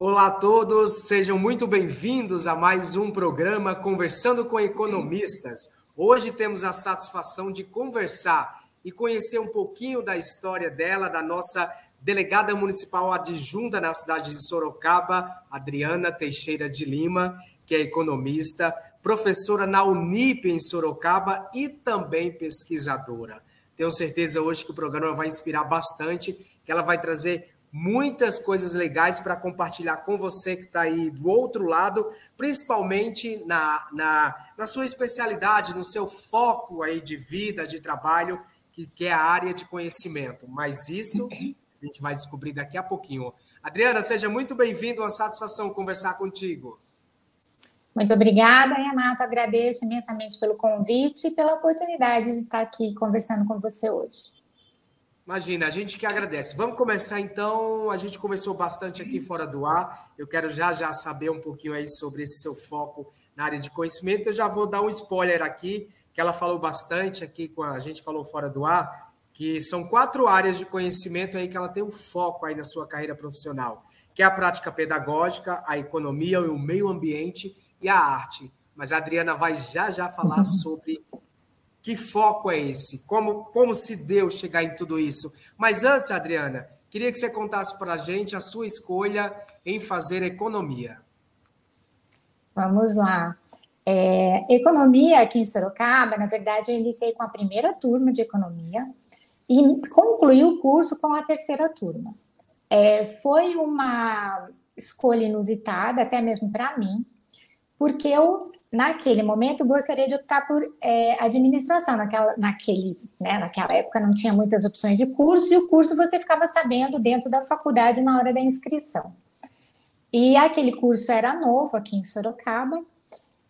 Olá a todos, sejam muito bem-vindos a mais um programa Conversando com Economistas. Hoje temos a satisfação de conversar e conhecer um pouquinho da história dela, da nossa delegada municipal adjunta na cidade de Sorocaba, Adriana Teixeira de Lima, que é economista, professora na Unip em Sorocaba e também pesquisadora. Tenho certeza hoje que o programa vai inspirar bastante, que ela vai trazer muitas coisas legais para compartilhar com você que está aí do outro lado, principalmente na sua especialidade, no seu foco aí de vida, de trabalho, que é a área de conhecimento. Mas isso a gente vai descobrir daqui a pouquinho. Adriana, seja muito bem-vinda, uma satisfação conversar contigo. Muito obrigada, Renato. Agradeço imensamente pelo convite e pela oportunidade de estar aqui conversando com você hoje. Imagina, a gente que agradece. Vamos começar então. A gente conversou bastante aqui fora do ar. Eu quero já saber um pouquinho aí sobre esse seu foco na área de conhecimento. Eu já vou dar um spoiler aqui, que ela falou bastante aqui, a gente falou fora do ar, que são 4 áreas de conhecimento aí que ela tem um foco aí na sua carreira profissional, que é a prática pedagógica, a economia, o meio ambiente e a arte. Mas a Adriana vai já falar sobre que foco é esse? Como se deu chegar em tudo isso? Mas antes, Adriana, queria que você contasse para a gente a sua escolha em fazer economia. Vamos lá. Economia aqui em Sorocaba, na verdade, eu iniciei com a primeira turma de economia e concluí o curso com a terceira turma. Foi uma escolha inusitada, até mesmo para mim, porque eu, naquele momento, gostaria de optar por administração. Naquela época não tinha muitas opções de curso, e o curso você ficava sabendo dentro da faculdade na hora da inscrição. E aquele curso era novo aqui em Sorocaba,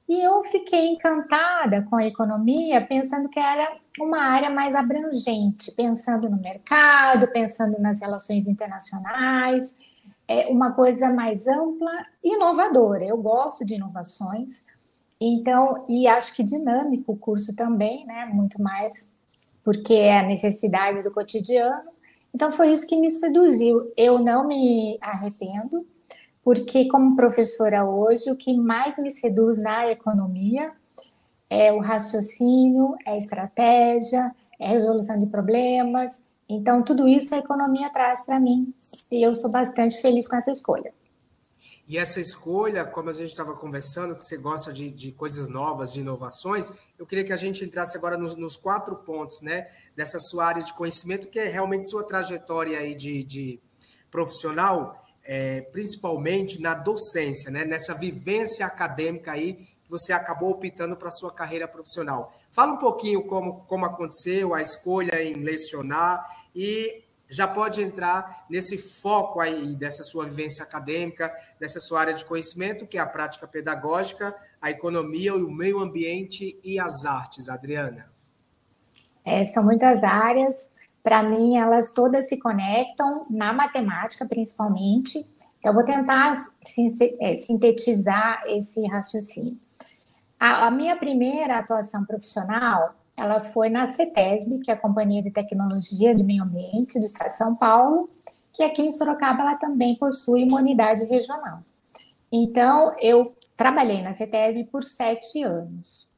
e eu fiquei encantada com a economia, pensando que era uma área mais abrangente, pensando no mercado, pensando nas relações internacionais, uma coisa mais ampla e inovadora. Eu gosto de inovações, então, e acho que dinâmico o curso também, né? Muito mais, porque é a necessidade do cotidiano. Então, foi isso que me seduziu. Eu não me arrependo, porque como professora hoje, o que mais me seduz na economia é o raciocínio, é a estratégia, é a resolução de problemas. Então, tudo isso a economia traz para mim, e eu sou bastante feliz com essa escolha. E essa escolha, como a gente estava conversando, que você gosta de coisas novas, de inovações, eu queria que a gente entrasse agora nos 4 pontos, né, dessa sua área de conhecimento, que é realmente sua trajetória aí de profissional, principalmente na docência, né, nessa vivência acadêmica aí, que você acabou optando para a sua carreira profissional. Fala um pouquinho como aconteceu a escolha em lecionar e já pode entrar nesse foco aí dessa sua vivência acadêmica, dessa sua área de conhecimento, que é a prática pedagógica, a economia, o meio ambiente e as artes, Adriana. São muitas áreas. Para mim, elas todas se conectam na matemática, principalmente. Eu vou tentar sintetizar esse raciocínio. A minha primeira atuação profissional, ela foi na CETESB, que é a Companhia de Tecnologia de Meio Ambiente do Estado de São Paulo, que aqui em Sorocaba ela também possui uma unidade regional. Então, eu trabalhei na CETESB por 7 anos.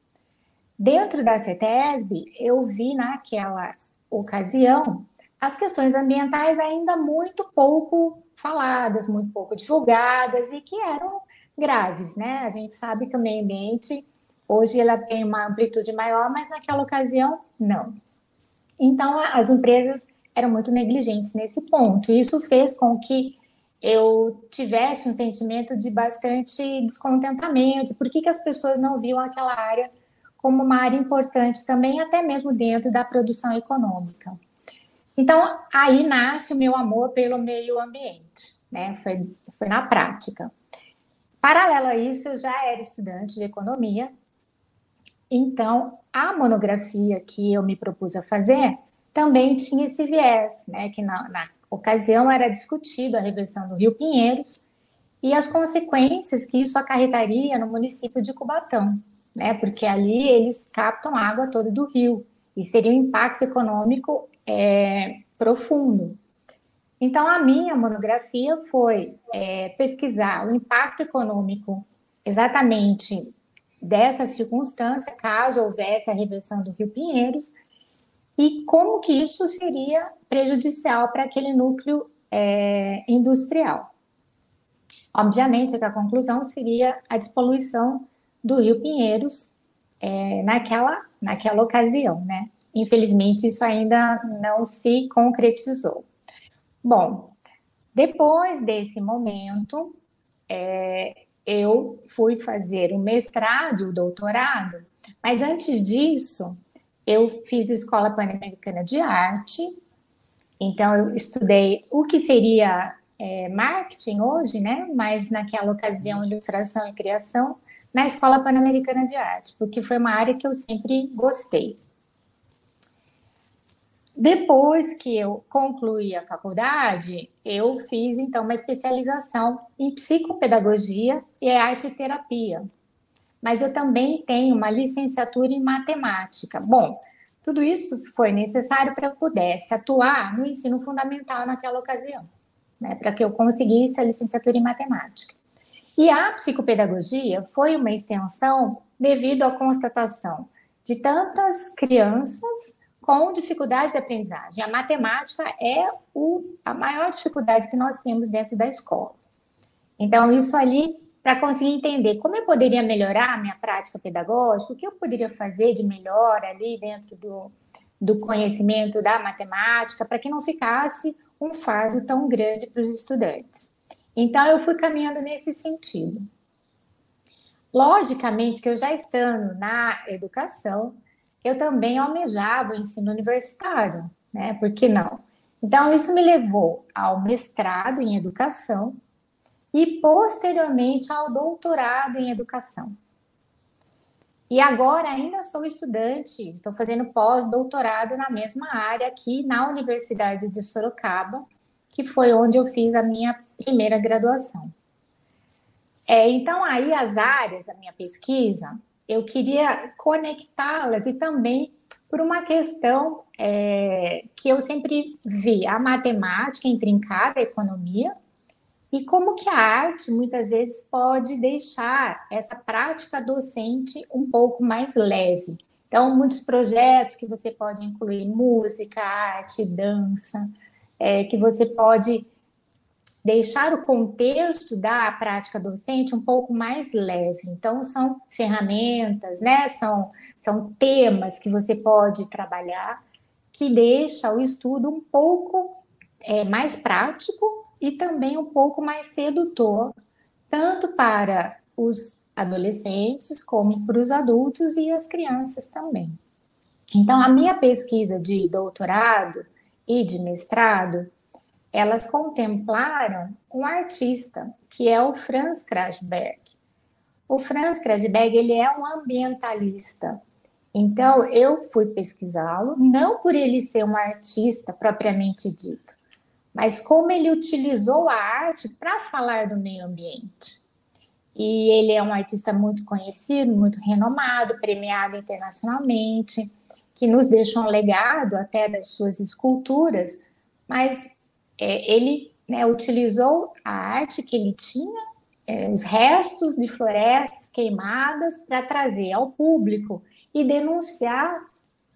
Dentro da CETESB, eu vi naquela ocasião as questões ambientais ainda muito pouco faladas, muito pouco divulgadas e que eram graves, né? A gente sabe que o meio ambiente hoje ela tem uma amplitude maior, mas naquela ocasião não. Então as empresas eram muito negligentes nesse ponto. Isso fez com que eu tivesse um sentimento de bastante descontentamento. Por que as pessoas não viam aquela área como uma área importante também, até mesmo dentro da produção econômica? Então, aí nasce o meu amor pelo meio ambiente, né? Foi na prática. Paralelo a isso, eu já era estudante de economia, então a monografia que eu me propus a fazer também tinha esse viés, né? Que na ocasião era discutido a reversão do Rio Pinheiros e as consequências que isso acarretaria no município de Cubatão, né? Porque ali eles captam a água toda do rio e seria um impacto econômico profundo. Então, a minha monografia foi pesquisar o impacto econômico exatamente dessa circunstância, caso houvesse a reversão do Rio Pinheiros, e como que isso seria prejudicial para aquele núcleo industrial. Obviamente que a conclusão seria a despoluição do Rio Pinheiros naquela ocasião, né? Infelizmente, isso ainda não se concretizou. Bom, depois desse momento, eu fui fazer o mestrado e o doutorado, mas antes disso, eu fiz Escola Pan-Americana de Arte, então eu estudei o que seria marketing hoje, né? Mas naquela ocasião, ilustração e criação, na Escola Pan-Americana de Arte, porque foi uma área que eu sempre gostei. Depois que eu concluí a faculdade, eu fiz, então, uma especialização em psicopedagogia e arte e terapia. Mas eu também tenho uma licenciatura em matemática. Bom, tudo isso foi necessário para que eu pudesse atuar no ensino fundamental naquela ocasião, né, para que eu conseguisse a licenciatura em matemática. E a psicopedagogia foi uma extensão devido à constatação de tantas crianças com dificuldades de aprendizagem. A matemática é a maior dificuldade que nós temos dentro da escola. Então, isso ali, para conseguir entender como eu poderia melhorar a minha prática pedagógica, o que eu poderia fazer de melhor ali dentro do conhecimento da matemática, para que não ficasse um fardo tão grande para os estudantes. Então, eu fui caminhando nesse sentido. Logicamente que eu já estando na educação, eu também almejava o ensino universitário, né? Por que não? Então, isso me levou ao mestrado em educação e, posteriormente, ao doutorado em educação. E agora ainda sou estudante, estou fazendo pós-doutorado na mesma área aqui na Universidade de Sorocaba, que foi onde eu fiz a minha primeira graduação. Então, aí as áreas da minha pesquisa, eu queria conectá-las e também por uma questão que eu sempre vi, a matemática intrincada à economia, e como que a arte, muitas vezes, pode deixar essa prática docente um pouco mais leve. Então, muitos projetos que você pode incluir música, arte, dança, que você pode deixar o contexto da prática docente um pouco mais leve. Então, são ferramentas, né? São temas que você pode trabalhar que deixa o estudo um pouco mais prático e também um pouco mais sedutor, tanto para os adolescentes como para os adultos e as crianças também. Então, a minha pesquisa de doutorado e de mestrado, elas contemplaram um artista, que é o Franz Krasberg. O Franz Krasberg, ele é um ambientalista. Então, eu fui pesquisá-lo, não por ele ser um artista propriamente dito, mas como ele utilizou a arte para falar do meio ambiente. E ele é um artista muito conhecido, muito renomado, premiado internacionalmente, que nos deixou um legado até das suas esculturas, mas ele utilizou a arte que ele tinha, os restos de florestas queimadas, para trazer ao público e denunciar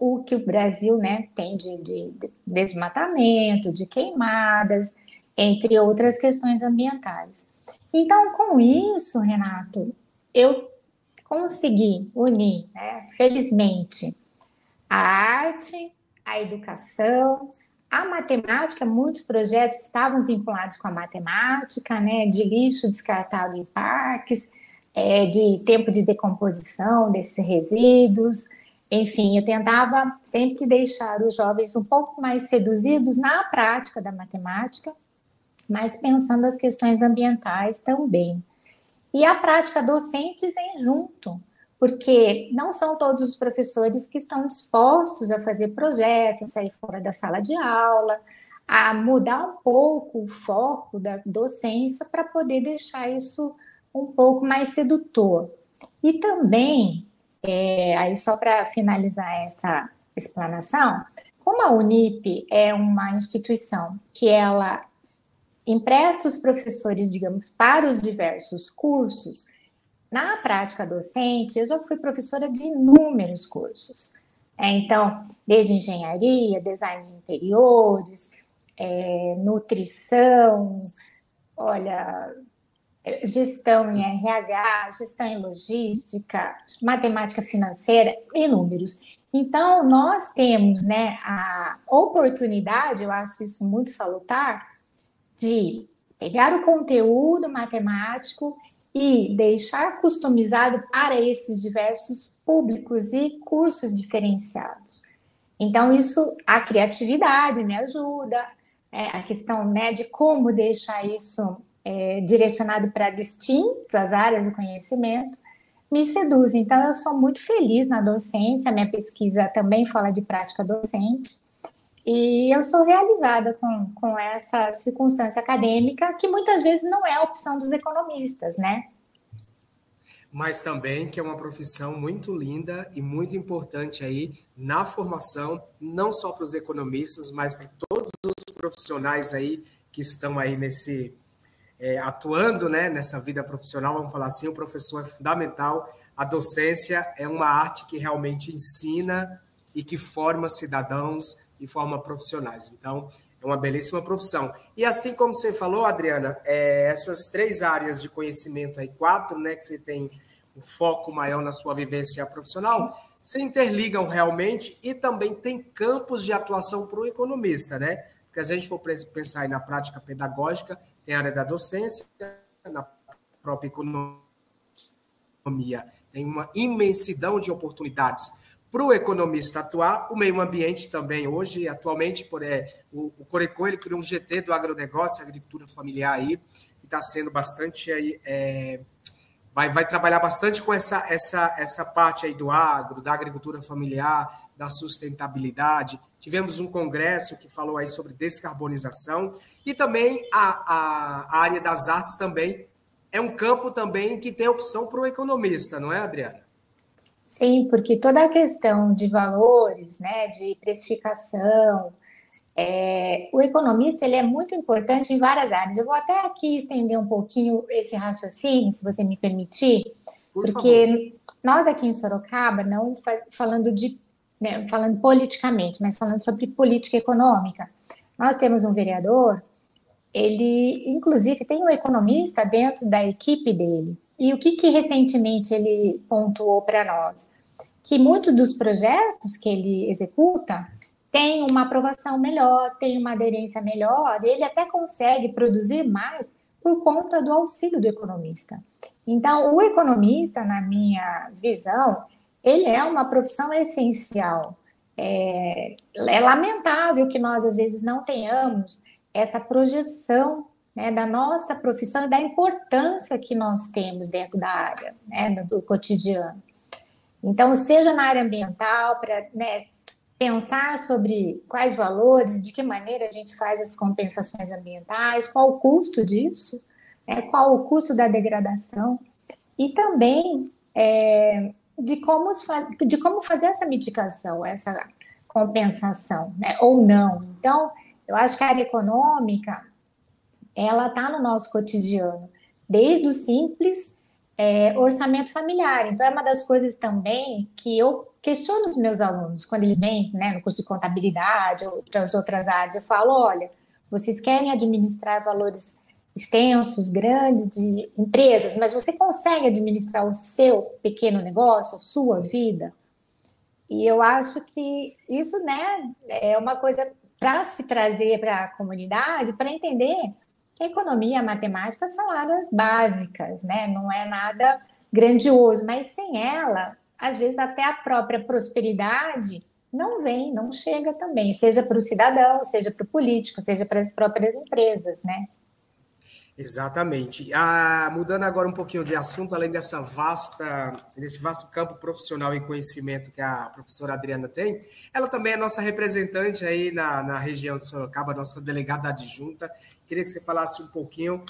o que o Brasil, né, tem de desmatamento, de queimadas, entre outras questões ambientais. Então, com isso, Renato, eu consegui unir, né, felizmente, a arte, a educação, a matemática. Muitos projetos estavam vinculados com a matemática, né, de lixo descartado em parques, de tempo de decomposição desses resíduos. Enfim, eu tentava sempre deixar os jovens um pouco mais seduzidos na prática da matemática, mas pensando as questões ambientais também. E a prática docente vem junto, porque não são todos os professores que estão dispostos a fazer projetos, a sair fora da sala de aula, a mudar um pouco o foco da docência para poder deixar isso um pouco mais sedutor. E também, aí só para finalizar essa explanação, como a Unip é uma instituição que ela empresta os professores, digamos, para os diversos cursos. Na prática docente, eu já fui professora de inúmeros cursos. Então, desde engenharia, design de interiores, nutrição, olha, gestão em RH, gestão em logística, matemática financeira e números. Então, nós temos, né, a oportunidade, eu acho isso muito salutar, de pegar o conteúdo matemático e deixar customizado para esses diversos públicos e cursos diferenciados. Então, isso, a criatividade me ajuda, a questão, né, de como deixar isso direcionado para distintas áreas do conhecimento, me seduz. Então, eu sou muito feliz na docência, minha pesquisa também fala de prática docente, e eu sou realizada com essa circunstância acadêmica, que muitas vezes não é a opção dos economistas, né? Mas também que é uma profissão muito linda e muito importante aí na formação, não só para os economistas, mas para todos os profissionais aí que estão aí atuando, né, nessa vida profissional, vamos falar assim. O professor é fundamental, a docência é uma arte que realmente ensina e que forma cidadãos e forma profissionais. Então, é uma belíssima profissão. E assim como você falou, Adriana, essas 3 áreas de conhecimento aí, 4, né, que você tem um foco maior na sua vivência profissional, se interligam realmente e também tem campos de atuação para o economista, né? Porque se a gente for pensar aí na prática pedagógica, tem a área da docência, na própria economia, tem uma imensidão de oportunidades para o economista atuar. O meio ambiente também, hoje, atualmente, o Corecô, ele criou um GT do agronegócio, agricultura familiar aí, que está sendo bastante aí, vai trabalhar bastante com essa parte aí do agro, da agricultura familiar, da sustentabilidade. Tivemos um congresso que falou aí sobre descarbonização e também a área das artes também é um campo também que tem opção para o economista, não é, Adriana? Sim, porque toda a questão de valores, né, de precificação, o economista ele é muito importante em várias áreas. Eu vou até aqui estender um pouquinho esse raciocínio, se você me permitir, porque nós aqui em Sorocaba, não falando falando politicamente, mas falando sobre política econômica, nós temos um vereador, ele inclusive tem um economista dentro da equipe dele. E o que recentemente ele pontuou para nós? Que muitos dos projetos que ele executa têm uma aprovação melhor, têm uma aderência melhor, e ele até consegue produzir mais por conta do auxílio do economista. Então, o economista, na minha visão, ele é uma profissão essencial. É lamentável que nós, às vezes, não tenhamos essa projeção, né, da nossa profissão e da importância que nós temos dentro da área, né, do cotidiano. Então, seja na área ambiental, para, né, pensar sobre quais valores, de que maneira a gente faz as compensações ambientais, qual o custo disso, né, qual o custo da degradação, e também de como fazer essa mitigação, essa compensação, né, ou não. Então, eu acho que a área econômica, ela está no nosso cotidiano, desde o simples orçamento familiar. Então, é uma das coisas também que eu questiono os meus alunos, quando eles vêm, né, no curso de contabilidade ou para as outras áreas, eu falo, olha, vocês querem administrar valores extensos, grandes de empresas, mas você consegue administrar o seu pequeno negócio, a sua vida? E eu acho que isso, né, é uma coisa para se trazer para a comunidade, para entender que a economia e a matemática são áreas básicas, né? Não é nada grandioso, mas sem ela, às vezes até a própria prosperidade não vem, não chega também, seja para o cidadão, seja para o político, seja para as próprias empresas, né? Exatamente. Mudando agora um pouquinho de assunto, além desse vasto campo profissional e conhecimento que a professora Adriana tem, ela também é nossa representante aí na região de Sorocaba, nossa delegada adjunta. Queria que você falasse um pouquinho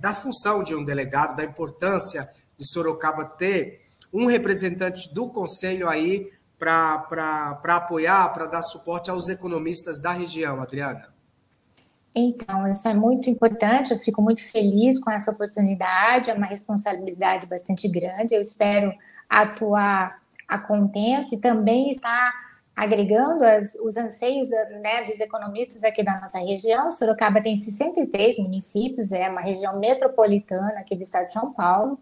da função de um delegado, da importância de Sorocaba ter um representante do conselho aí para apoiar, para dar suporte aos economistas da região, Adriana. Então, isso é muito importante, eu fico muito feliz com essa oportunidade, é uma responsabilidade bastante grande, eu espero atuar a contento e também estar agregando os anseios, né, dos economistas aqui da nossa região. Sorocaba tem 63 municípios, é uma região metropolitana aqui do estado de São Paulo,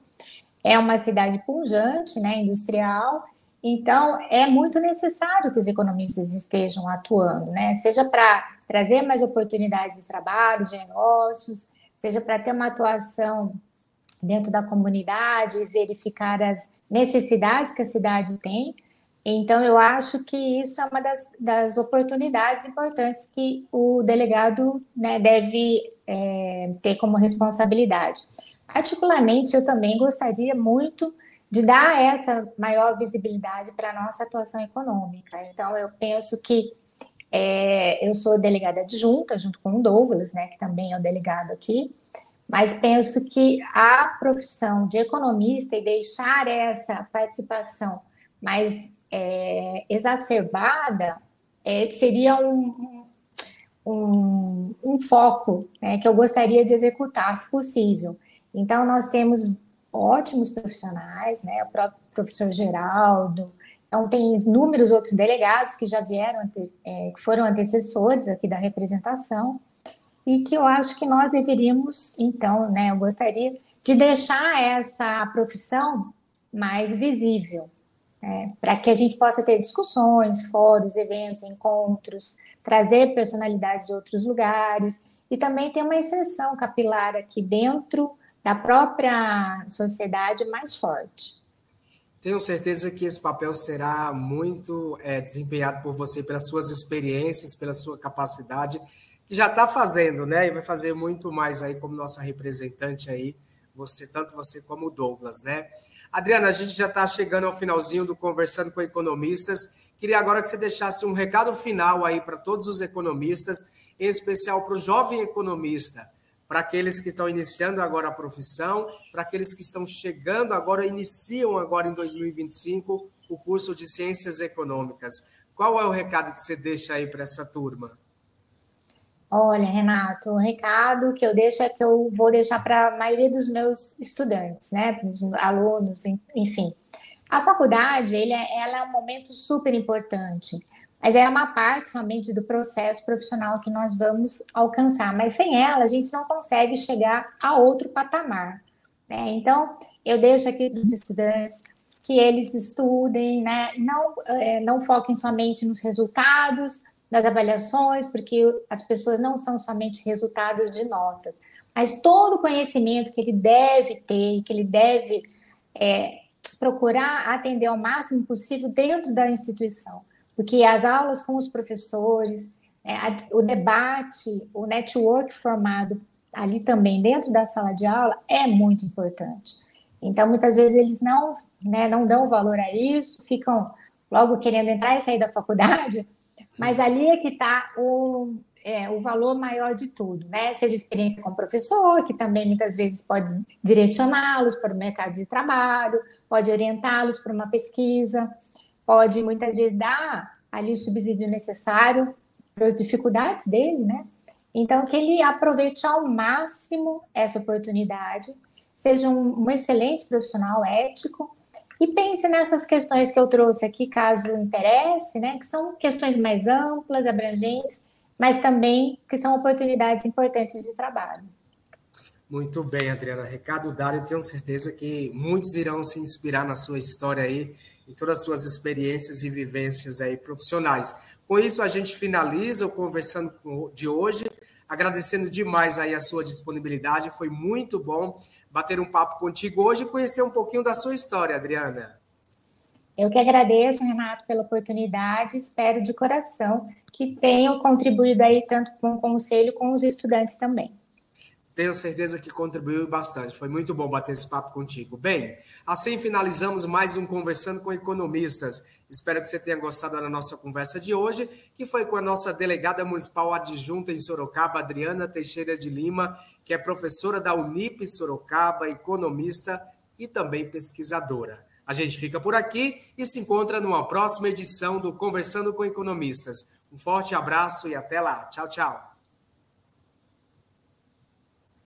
é uma cidade pujante, né, industrial, então é muito necessário que os economistas estejam atuando, né, seja para trazer mais oportunidades de trabalho, de negócios, seja para ter uma atuação dentro da comunidade, verificar as necessidades que a cidade tem. Então, eu acho que isso é uma das oportunidades importantes que o delegado, né, deve ter como responsabilidade. Particularmente, eu também gostaria muito de dar essa maior visibilidade para a nossa atuação econômica. Então, eu penso que eu sou delegada adjunta, junto com o Douglas, né, que também é o delegado aqui, mas penso que a profissão de economista e deixar essa participação mais exacerbada seria um foco, né, que eu gostaria de executar, se possível. Então, nós temos ótimos profissionais, né, o próprio professor Geraldo, então tem inúmeros outros delegados que já vieram, que foram antecessores aqui da representação, e que eu acho que nós deveríamos, então, né, eu gostaria de deixar essa profissão mais visível, né, para que a gente possa ter discussões, fóruns, eventos, encontros, trazer personalidades de outros lugares e também ter uma inserção capilar aqui dentro da própria sociedade mais forte. Tenho certeza que esse papel será muito desempenhado por você pelas suas experiências, pela sua capacidade, que já está fazendo, né? E vai fazer muito mais aí como nossa representante aí, tanto você como o Douglas, né? Adriana, a gente já está chegando ao finalzinho do Conversando com Economistas. Queria agora que você deixasse um recado final aí para todos os economistas, em especial para o jovem economista, para aqueles que estão iniciando agora a profissão, para aqueles que estão chegando agora, iniciam agora em 2025 o curso de Ciências Econômicas. Qual é o recado que você deixa aí para essa turma? Olha, Renato, o recado que eu deixo é que eu vou deixar para a maioria dos meus estudantes, né, dos alunos, enfim. A faculdade, ela é um momento super importante, mas é uma parte somente do processo profissional que nós vamos alcançar. Mas sem ela, a gente não consegue chegar a outro patamar, né? Então, eu deixo aqui para os estudantes que eles estudem, né? Não foquem somente nos resultados das avaliações, porque as pessoas não são somente resultados de notas, mas todo o conhecimento que ele deve ter, que ele deve procurar atender ao máximo possível dentro da instituição, porque as aulas com os professores, o debate, o network formado ali também dentro da sala de aula é muito importante. Então, muitas vezes eles não dão valor a isso, ficam logo querendo entrar e sair da faculdade, mas ali é que está o valor maior de tudo, né? Seja experiência com o professor, que também muitas vezes pode direcioná-los para o mercado de trabalho, pode orientá-los para uma pesquisa, pode muitas vezes dar ali o subsídio necessário para as dificuldades dele, né? Então, que ele aproveite ao máximo essa oportunidade, seja um excelente profissional ético e pense nessas questões que eu trouxe aqui, caso interesse, né? Que são questões mais amplas, abrangentes, mas também que são oportunidades importantes de trabalho. Muito bem, Adriana. Recado dado, e tenho certeza que muitos irão se inspirar na sua história aí, em todas as suas experiências e vivências aí profissionais. Com isso, a gente finaliza o Conversando de hoje, agradecendo demais aí a sua disponibilidade. Foi muito bom bater um papo contigo hoje e conhecer um pouquinho da sua história, Adriana. Eu que agradeço, Renato, pela oportunidade, espero de coração que tenham contribuído aí tanto com o conselho como os estudantes também. Tenho certeza que contribuiu bastante. Foi muito bom bater esse papo contigo. Bem, assim finalizamos mais um Conversando com Economistas. Espero que você tenha gostado da nossa conversa de hoje, que foi com a nossa delegada municipal adjunta em Sorocaba, Adriana Teixeira de Lima, que é professora da Unip Sorocaba, economista e também pesquisadora. A gente fica por aqui e se encontra numa próxima edição do Conversando com Economistas. Um forte abraço e até lá. Tchau, tchau.